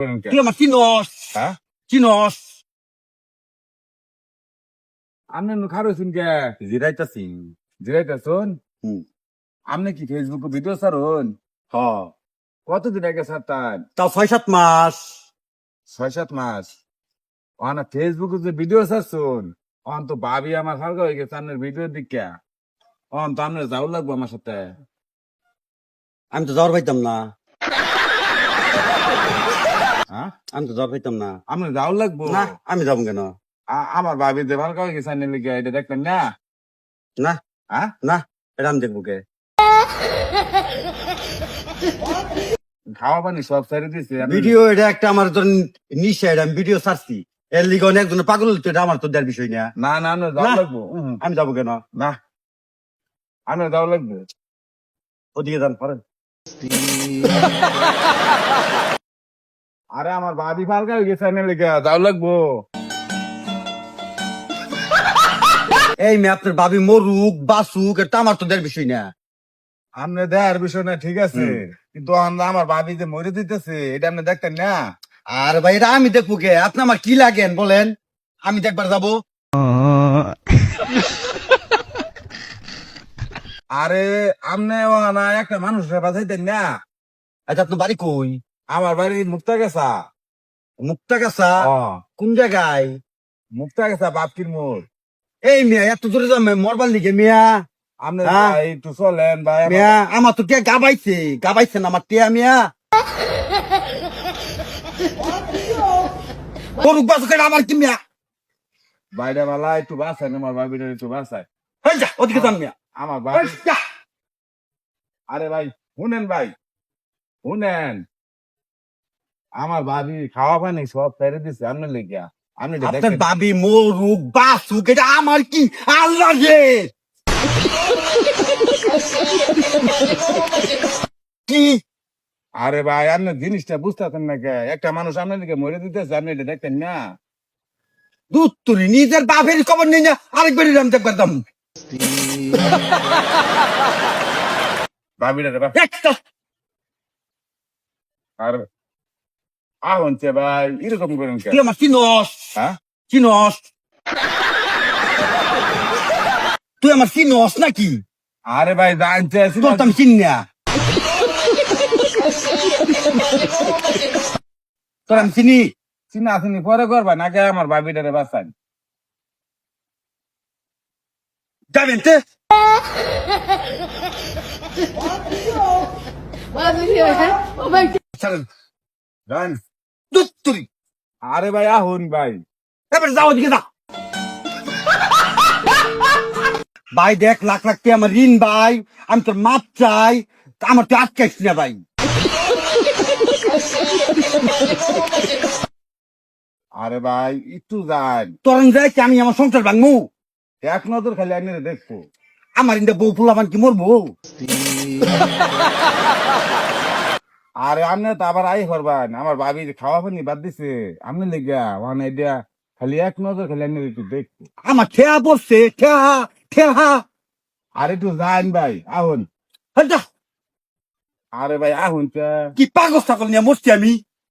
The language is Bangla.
তুই আমার চিনস? হ্যাঁ চিনস? আপনি খারো শুনকে জিরাইতাছি। জিরাইতেছুন হুম। আপনি কি ফেসবুকে ভিডিও ছাড়ুন হ। কতদিন আগে ছাড়তান? তাও 6-7 মাস। 6-7 মাস। না ফেসবুকে যে ভিডিও ছাড়ছুন অন তো ভাবি আমার হালকা হয়ে গেছে আপনার ভিডিও দিকে অন তো আপনার যাও লাগবো আমার সাথে। আমি তো যাওয়ার পাইতাম না। হ্যাঁ আমি তো যাওয়ার পাইতাম না। আপনার যাও লাগবো না, আমি যাবো কেন? আমার ভাবি যে হালকা হয়ে গেছে আপনার লিগে এটা দেখতেন না? না হ্যাঁ না, এটা আমি দেখবো কে? খাওয়া পানি সব ছেড়ে দিছে ভিডিও এটা একটা আমার ধরেন নিশা, এটা আমি ভিডিও ছাড়ছি। এর লিগে অনেকজন পাগল হইতো, এটা আমার তো দেওয়ার বিষয় না। না না আপনার যাও না। লাগবো আমি যাবো কেন? না আপনার যাও লাগবে। ওদিকে যান পারেন। আরে আমার ভাবি হালকা হয়ে গেছে আপনার লিগে যাও লাগবো। এই মেয়ে, আপনার ভাবি মরুক বাসুক, এটা আমার তো দেওয়ার বিষয় না। আপনি দেয়ার বিষয় না ঠিক আছে, কিন্তু আমার ভাবি যে মরে দিতেছে এটা আপনি দেখতেন না? আর ভাই, এটা আমি দেখবো কে? আপনি আমার কি লাগেন বলেন? আমি দেখবার যাবো? আরে আপনি না একটা মানুষের বাঁচাইতেন না? আচ্ছা, আপনার বাড়ি কই? আমার বাড়ি মুক্তা গেছা। মুক্তাগাছা? কোন জায়গায়? মুক্তা গেছা বাপকির মোড়। এই মিয়া, এত দূরে যাবে মরবার লিগে মিয়া? আপনি হ্যাঁ? একটু চলেন ভাই। মিয়া, আমার তো কে গাবাইছে, গাবাইছে না আমার টিয়া মিয়া। মরুক বাসুক, এটা আমার কি মিয়া? বাইরে বেলা একটু বাঁচায় আমার ভাবিটা একটু বাঁচায়। এই যা, ওদিকে যান মিয়া। আমার এই ভাবি যা। আরে ভাই শুনেন ভাই শুনেন, আমার ভাবি খাওয়া পানি সব ছেড়ে দিছে আপনার লেগিয়া। আপনি এটা আপনার দেখেন ভাবি মরুক বাসুক, এটা আমার কি? আল্লাহ রে! কি? আরে ভাই আপনি জিনিসটা বুঝতেছেন না কে? একটা মানুষ আপনার দিকে মরে দিতেছে আপনি এটা দেখতেন না? দুধ তুলি নিজের বাপের খবর নেই না, আরেকবার আমি দেখবার দাম। ভাবিটা রে বাপ একটা আর আহনছে ভাই এরকম করেন কে? তুই আমার চিনস? হ্যাঁ চিনস? তুই আমার চিনস নাকি? আরে ভাই জানতে আছি তোর তো আমি চিনি না। তোর আমি চিনি? চিনা চিনি পরে করবা নাকি আমার ভাবিটা রে বাঁচান। যাবেন তে? চলেন। জান দুধ তুলি। আরে ভাই আহুন ভাই। এবার যাও, ওদিকে যা। ভাই দেখ, লাখ লাখ টাকা আমার ঋণ ভাই, আমি তোর মাপ চাই, তা আমার তুই আটকাইস না ভাই। আরে ভাই একটু যান, তোর যাই কি আমি আমার সংসার ভাঙবো? এক নজর খালি আনি দেখবো। আমার ইন্দা বউ ফুলাবান কি মরবো? আরে আপনি তো আবার আই করবেন, আমার ভাবি যে খাওয়া পানি বাদ দিছে আপনি লেগা মানে এটা খালি এক নজর খালি আনি একটু দেখবো। আমার ঠেয়া পড়ছে, ঠেহা ঠেহা। আর একটু যান ভাই আহুন। হ্যাঁ, যা। আরে ভাই আহুন কি পাগল ছাগল নিয়ে মরছি আমি?